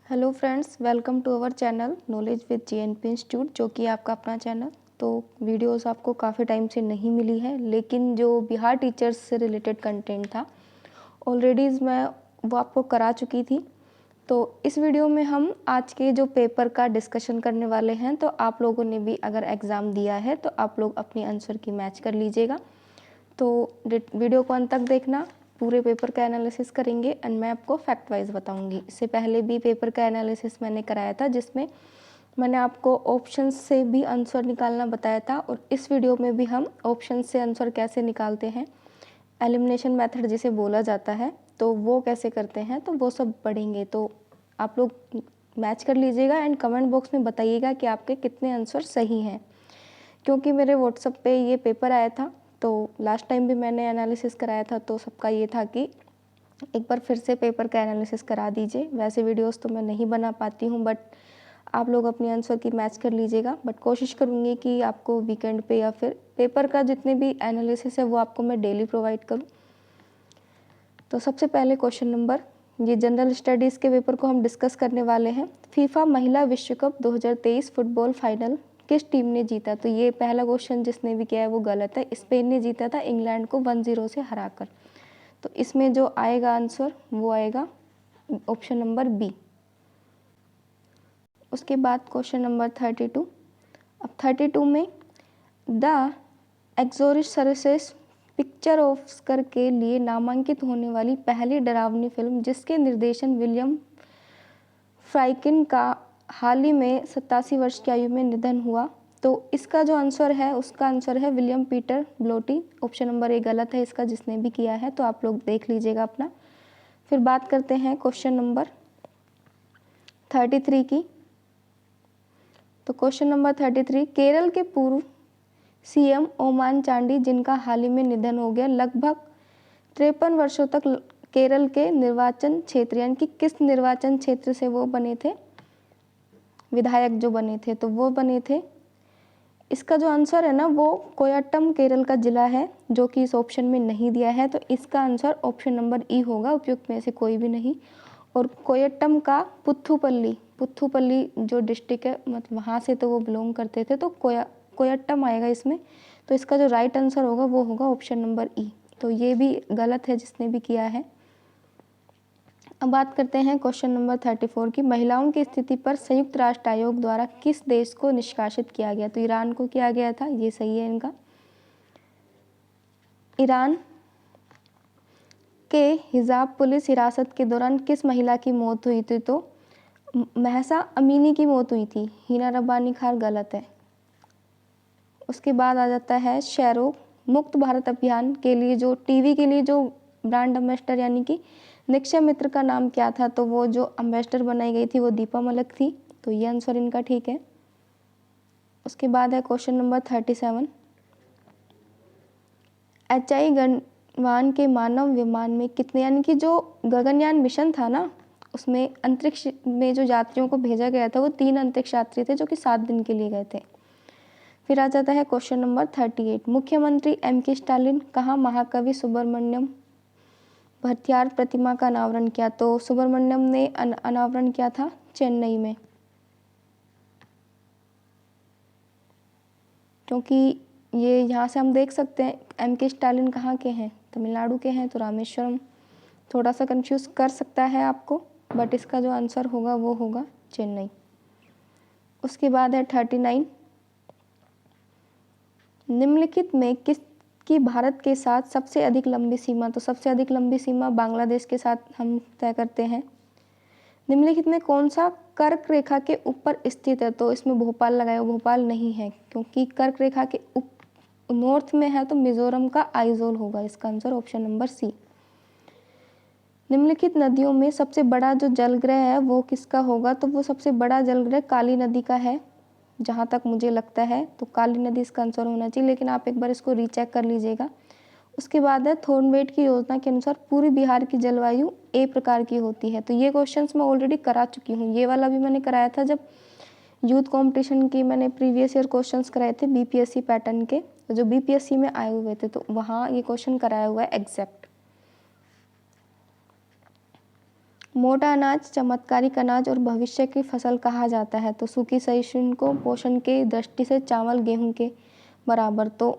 Hello friends, welcome to our channel knowledge with GNP institute, जो कि आपका अपना चैनल। तो वीडियोस आपको काफ़ी टाइम से नहीं मिली है, लेकिन जो बिहार टीचर्स से रिलेटेड कंटेंट था ऑलरेडी मैं वो आपको करा चुकी थी। तो इस वीडियो में हम आज के जो पेपर का डिस्कशन करने वाले हैं। तो आप लोगों ने भी अगर एग्ज़ाम दिया है तो आप लोग अपनी आंसर की मैच कर लीजिएगा। तो वीडियो को अंत तक देखना, पूरे पेपर का एनालिसिस करेंगे एंड मैं आपको फैक्ट वाइज बताऊंगी। इससे पहले भी पेपर का एनालिसिस मैंने कराया था, जिसमें मैंने आपको ऑप्शन से भी आंसर निकालना बताया था, और इस वीडियो में भी हम ऑप्शन से आंसर कैसे निकालते हैं, एलिमिनेशन मेथड जिसे बोला जाता है, तो वो कैसे करते हैं, तो वो सब पढ़ेंगे। तो आप लोग मैच कर लीजिएगा एंड कमेंट बॉक्स में बताइएगा कि आपके कितने आंसर सही हैं। क्योंकि मेरे व्हाट्सएप पे ये पेपर आया था, तो लास्ट टाइम भी मैंने एनालिसिस कराया था, तो सबका ये था कि एक बार फिर से पेपर का एनालिसिस करा दीजिए। वैसे वीडियोस तो मैं नहीं बना पाती हूँ, बट आप लोग अपनी आंसर की मैच कर लीजिएगा। बट कोशिश करूँगी कि आपको वीकेंड पे या फिर पेपर का जितने भी एनालिसिस है वो आपको मैं डेली प्रोवाइड करूँ। तो सबसे पहले क्वेश्चन नंबर, ये जनरल स्टडीज़ के पेपर को हम डिस्कस करने वाले हैं। फीफा महिला विश्व कप 2023 फुटबॉल फाइनल किस टीम ने जीता? तो ये पहला क्वेश्चन जिसने भी किया है वो गलत है। स्पेन ने जीता था इंग्लैंड को 1-0 से हराकर। तो इसमें जो आएगा आंसर वो आएगा ऑप्शन नंबर बी। उसके बाद क्वेश्चन नंबर 32। अब 32 में द एक्सोरिस्ट सर्विसेज पिक्चर ऑस्कर के लिए नामांकित होने वाली पहली डरावनी फिल्म जिसके निर्देशन विलियम फ्राइकिन का हाल ही में 87 वर्ष की आयु में निधन हुआ। तो इसका जो आंसर है उसका आंसर है William Peter Blatty. Option number A गलत है इसका, जिसने भी किया है तो आप लोग देख लीजिएगा अपना। फिर बात करते हैं क्वेश्चन नंबर 33 की। तो क्वेश्चन नंबर 33, केरल के पूर्व सीएम ओमान चांडी, जिनका हाल ही में निधन हो गया, लगभग 53 वर्षों तक केरल के निर्वाचन क्षेत्र यानी कि किस निर्वाचन क्षेत्र से वो बने थे, विधायक जो बने थे, तो वो बने थे, इसका जो आंसर है ना वो कोयट्टम केरल का जिला है, जो कि इस ऑप्शन में नहीं दिया है। तो इसका आंसर ऑप्शन नंबर ई होगा, उपयुक्त में से कोई भी नहीं। और कोयट्टम का पुथुपल्ली जो डिस्ट्रिक्ट है, मतलब वहाँ से तो वो बिलोंग करते थे, तो कोयट्टम आएगा इसमें। तो इसका जो राइट आंसर होगा वो होगा ऑप्शन नंबर ई। तो ये भी गलत है जिसने भी किया है। अब बात करते हैं क्वेश्चन नंबर 34 की। महिलाओं की स्थिति पर संयुक्त राष्ट्र आयोग द्वारा किस देश को निष्कासित किया गया? तो ईरान को किया गया था, ये सही है इनका। ईरान के हिजाब पुलिस हिरासत के दौरान किस महिला की मौत हुई थी? तो महसा अमीनी की मौत हुई थी। हिना रब्बानी खान गलत है। उसके बाद आ जाता है शेरो मुक्त भारत अभियान के लिए जो टीवी के लिए जो ब्रांड एम्बेसडर यानी कि निक्षय मित्र का नाम क्या था? तो वो जो एम्बेसडर बनाई गई थी वो दीपा मलिक थी। तो ये आंसर इनका ठीक है। उसके बाद है क्वेश्चन नंबर 37, एचआई गगनयान के मानव विमान में कितने, यानी कि जो गगनयान मिशन था ना, उसमें अंतरिक्ष में जो यात्रियों को भेजा गया था वो 3 अंतरिक्ष यात्री थे जो कि 7 दिन के लिए गए थे। फिर आ जाता है क्वेश्चन नंबर 38, मुख्यमंत्री एम.के. स्टालिन कहाँ महाकवि सुब्रमण्यम भरतियार प्रतिमा का अनावरण किया? तो सुब्रमण्यम ने अनावरण किया था चेन्नई में, क्योंकि ये यहाँ से हम देख सकते हैं एम.के. स्टालिन कहाँ के हैं, तमिलनाडु के हैं, तो रामेश्वरम थोड़ा सा कंफ्यूज कर सकता है आपको, बट इसका जो आंसर होगा वो होगा चेन्नई। उसके बाद है 39, निम्नलिखित में किसकी भारत के साथ सबसे अधिक लंबी सीमा? तो सबसे अधिक लंबी सीमा बांग्लादेश के साथ हम तय करते हैं। निम्नलिखित में कौन सा कर्क रेखा के ऊपर स्थित है? तो इसमें भोपाल लगाया, भोपाल नहीं है, क्योंकि कर्क रेखा के नॉर्थ में है, तो मिजोरम का आइजोल होगा इसका आंसर, ऑप्शन नंबर सी। निम्नलिखित नदियों में सबसे बड़ा जो जलग्रह है वो किसका होगा? तो वो सबसे बड़ा जलग्रह काली नदी का है, जहाँ तक मुझे लगता है। तो काली नदी इसका आंसर होना चाहिए, लेकिन आप एक बार इसको रीचेक कर लीजिएगा। उसके बाद है थॉर्नवेट की योजना के अनुसार पूरी बिहार की जलवायु ए प्रकार की होती है। तो ये क्वेश्चंस मैं ऑलरेडी करा चुकी हूँ, ये वाला भी मैंने कराया था जब यूथ कंपटीशन की मैंने प्रीवियस ईयर क्वेश्चंस कराए थे बीपीएससी पैटर्न के, जो बीपीएससी में आए हुए थे, तो वहाँ ये क्वेश्चन कराया हुआ है एग्जैक्ट। मोटा अनाज, चमत्कारिक अनाज और भविष्य की फसल कहा जाता है। तो सूखी सहिष्णु को पोषण के दृष्टि से चावल गेहूं के बराबर, तो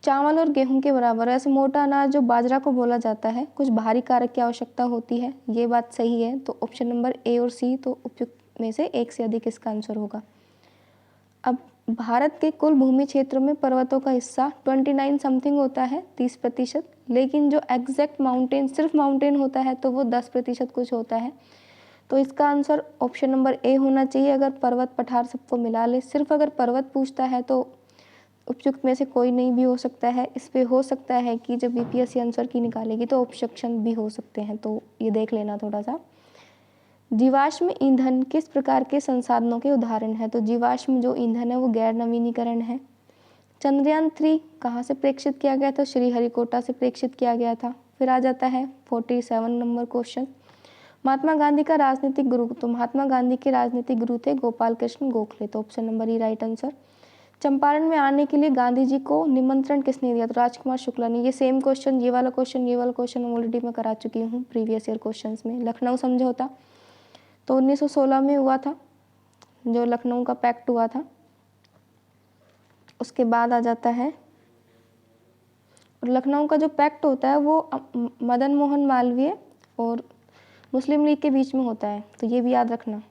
चावल और गेहूं के बराबर। ऐसे मोटा अनाज जो बाजरा को बोला जाता है, कुछ भारी कारक की आवश्यकता होती है, ये बात सही है। तो ऑप्शन नंबर ए और सी तो उपयुक्त में से एक से अधिक इसका आंसर होगा। अब भारत के कुल भूमि क्षेत्र में पर्वतों का हिस्सा 29 समथिंग होता है, 30%, लेकिन जो एग्जैक्ट माउंटेन, सिर्फ माउंटेन होता है तो वो 10% कुछ होता है। तो इसका आंसर ऑप्शन नंबर ए होना चाहिए। अगर पर्वत पठार सबको मिला ले, सिर्फ अगर पर्वत पूछता है तो उपयुक्त में से कोई नहीं भी हो सकता है। इस पे हो सकता है कि जब बीपीएससी आंसर की निकालेगी तो ऑप्शन भी हो सकते हैं, तो ये देख लेना थोड़ा सा। जीवाश्म ईंधन किस प्रकार के संसाधनों के उदाहरण है? तो जीवाश्म जो ईंधन है वो गैर नवीनीकरण है। चंद्रयान 3 कहाँ से प्रेक्षित किया गया था? श्रीहरिकोटा से प्रेक्षित किया गया था। फिर आ जाता है 47 नंबर क्वेश्चन, महात्मा गांधी का राजनीतिक गुरु। तो महात्मा गांधी के राजनीतिक गुरु थे गोपाल कृष्ण गोखले, तो ऑप्शन नंबर ई राइट आंसर। चंपारण में आने के लिए गांधी जी को निमंत्रण किसने दिया? तो राजकुमार शुक्ला ने। ये सेम क्वेश्चन, ये वाला क्वेश्चन ऑलरेडी मैं करा चुकी हूँ प्रीवियस ईयर क्वेश्चंस में। लखनऊ समझौता तो 1916 में हुआ था, जो लखनऊ का पैक्ट हुआ था। उसके बाद आ जाता है, और लखनऊ का जो पैक्ट होता है वो मदन मोहन मालवीय और मुस्लिम लीग के बीच में होता है, तो ये भी याद रखना।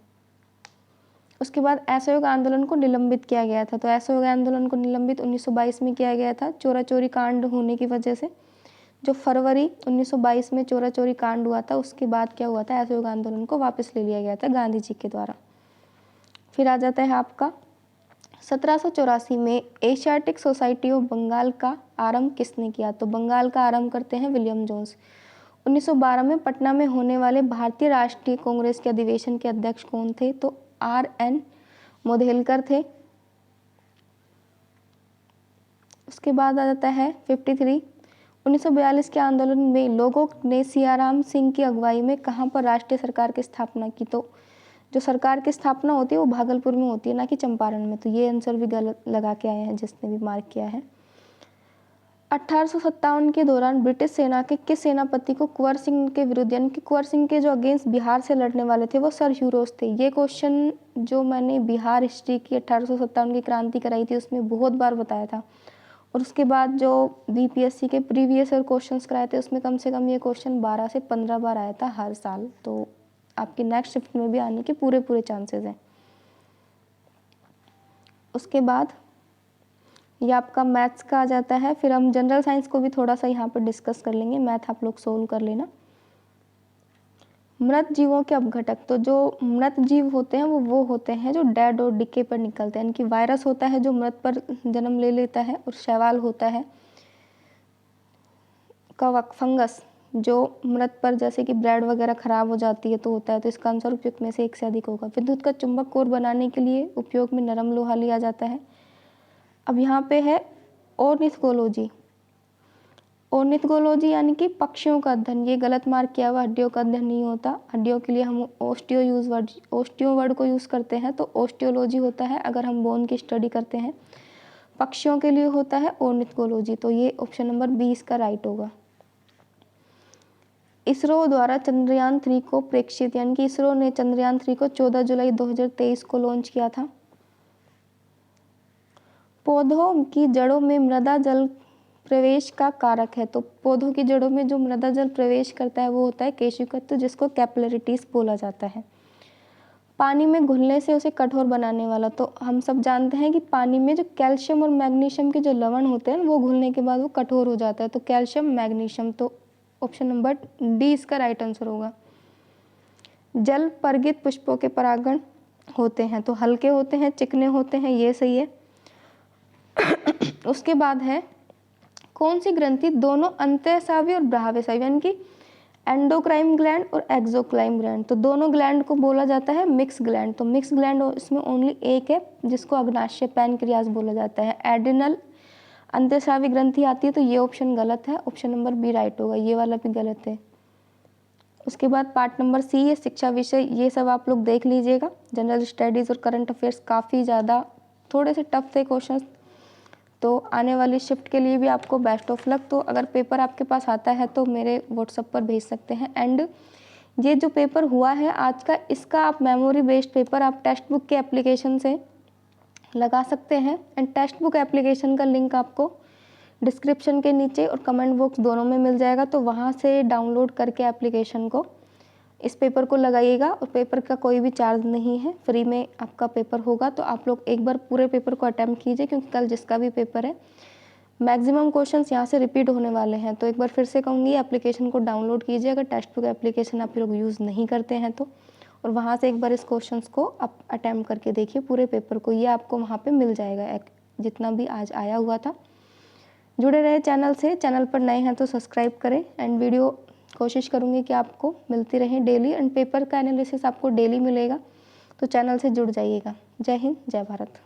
उसके बाद असहयोग आंदोलन को निलंबित किया गया था। तो असहयोग आंदोलन को निलंबित 1922 में किया गया था, चोरा चोरी कांड होने की वजह से। जो फरवरी 1922 में चोरा चोरी कांड हुआ था, उसके बाद क्या हुआ था, असहयोग आंदोलन को वापस ले लिया गया था गांधी जी के द्वारा। फिर आ जाता है आपका 1784 में एशियाटिक सोसाइटी ऑफ बंगाल का आरंभ किसने किया? तो बंगाल का आरंभ करते हैं विलियम जोन्स। 1912 में पटना में होने वाले भारतीय राष्ट्रीय कांग्रेस के अधिवेशन के अध्यक्ष कौन थे? तो R.N. मोधेलकर थे। उसके बाद आ जाता है 53, 1942 के आंदोलन में लोगों ने सियाराम सिंह की अगुवाई में कहाँ पर राष्ट्रीय सरकार की स्थापना की? तो जो सरकार की स्थापना होती है वो भागलपुर में होती है, ना कि चंपारण में। तो ये आंसर भी गलत लगा के आए हैं जिसने भी मार्क किया है। 1857 के दौरान ब्रिटिश सेना के किस सेनापति को कुंवर सिंह के विरुद्ध, यानी कि कुंवर सिंह के जो अगेंस्ट बिहार से लड़ने वाले थे वो सर ह्यूरोज थे। ये क्वेश्चन जो मैंने बिहार हिस्ट्री की 1857 की क्रांति कराई थी उसमें बहुत बार बताया था, और उसके बाद जो बीपीएससी के प्रीवियस ईयर क्वेश्चंस कराए थे उसमें कम से कम ये क्वेश्चन 12 से 15 बार आया था हर साल। तो आपके नेक्स्ट शिफ्ट में भी आने के पूरे चांसेस हैं। उसके बाद ये आपका मैथ्स का आ जाता है। फिर हम जनरल साइंस को भी थोड़ा सा यहाँ पर डिस्कस कर लेंगे, मैथ आप लोग सोल्व कर लेना। मृत जीवों के अपघटक, तो जो मृत जीव होते हैं वो होते हैं जो डेड और डिके पर निकलते हैं, यानी कि वायरस होता है जो मृत पर जन्म ले लेता है, और शैवाल होता है कवक, फंगस जो मृत पर, जैसे कि ब्रेड वगैरह खराब हो जाती है तो होता है। तो इसका आंसर उपयुक्त में से एक से अधिक होगा। विद्युत का चुंबक कोर बनाने के लिए उपयोग में नरम लोहा लिया जाता है। अब यहाँ पे है ऑर्निथोलॉजी। ऑर्निथोलॉजी यानी कि पक्षियों का अध्ययन। ये गलत मार्क किया हुआ, हड्डियों का अध्ययन नहीं होता। हड्डियों के लिए हम ओस्टियो वर्ड को यूज़ करते हैं, तो ऑस्टियोलॉजी होता है अगर हम बोन की स्टडी करते हैं। पक्षियों के लिए होता है ऑर्निथोलॉजी। तो ये ऑप्शन नंबर 20 का राइट होगा। इसरो द्वारा चंद्रयान 3 को प्रेक्षित, यानी कि इसरो ने चंद्रयान 3 को 14 जुलाई 2023 को लॉन्च किया था। पौधों की जड़ों में मृदा जल प्रवेश का कारक है। तो पौधों की जड़ों में जो मृदा जल प्रवेश करता है वो होता है केशिकातत्व, जिसको कैपिलरिटीज बोला जाता है। पानी में घुलने से उसे कठोर बनाने वाला, तो हम सब जानते हैं कि पानी में जो कैल्शियम और मैग्नीशियम के जो लवण होते हैं वो घुलने के बाद वो कठोर हो जाता है, तो कैल्शियम मैग्नीशियम। तो ऑप्शन नंबर डी इसका राइट आंसर होगा। जल परगित पुष्पों के परागण होते हैं, तो हल्के होते हैं, चिकने होते हैं, ये सही है। उसके बाद है कौन सी ग्रंथि दोनों अंतःस्रावी और बाह्यस्रावी, यानी कि एंडोक्राइन ग्लैंड और एक्सोक्राइन ग्लैंड, तो दोनों ग्लैंड को बोला जाता है मिक्स ग्लैंड। तो मिक्स ग्लैंड इसमें ओनली एक है जिसको अग्नाशय पैनक्रियाज बोला जाता है। एडिनल अंतःस्रावी ग्रंथि आती है, तो ये ऑप्शन गलत है, ऑप्शन नंबर बी राइट होगा, ये वाला भी गलत है। उसके बाद पार्ट नंबर सी है शिक्षा विषय, ये सब आप लोग देख लीजिएगा। जनरल स्टडीज़ और करंट अफेयर्स काफ़ी ज़्यादा थोड़े से टफ थे क्वेश्चंस, तो आने वाली शिफ्ट के लिए भी आपको बेस्ट ऑफ लक। तो अगर पेपर आपके पास आता है तो मेरे व्हाट्सएप पर भेज सकते हैं। एंड ये जो पेपर हुआ है आज का, इसका आप मेमोरी बेस्ड पेपर आप टेक्स्ट बुक के एप्लीकेशन से लगा सकते हैं। एंड टेक्स्ट बुक एप्लीकेशन का लिंक आपको डिस्क्रिप्शन के नीचे और कमेंट बॉक्स दोनों में मिल जाएगा, तो वहाँ से डाउनलोड करके एप्लीकेशन को इस पेपर को लगाइएगा। और पेपर का कोई भी चार्ज नहीं है, फ्री में आपका पेपर होगा। तो आप लोग एक बार पूरे पेपर को अटैम्प्ट कीजिए, क्योंकि कल जिसका भी पेपर है मैक्सिमम क्वेश्चंस यहाँ से रिपीट होने वाले हैं। तो एक बार फिर से कहूँगी, एप्लीकेशन को डाउनलोड कीजिए अगर टेक्स्ट बुक एप्लीकेशन आप लोग यूज़ नहीं करते हैं तो, और वहाँ से एक बार इस क्वेश्चंस को आप अटैम्प्ट करके देखिए पूरे पेपर को। ये आपको वहाँ पे मिल जाएगा जितना भी आज आया हुआ था। जुड़े रहे चैनल से, चैनल पर नए हैं तो सब्सक्राइब करें। एंड वीडियो कोशिश करूँगी कि आपको मिलती रहे डेली, एंड पेपर का एनालिसिस आपको डेली मिलेगा, तो चैनल से जुड़ जाइएगा। जय हिंद, जय भारत।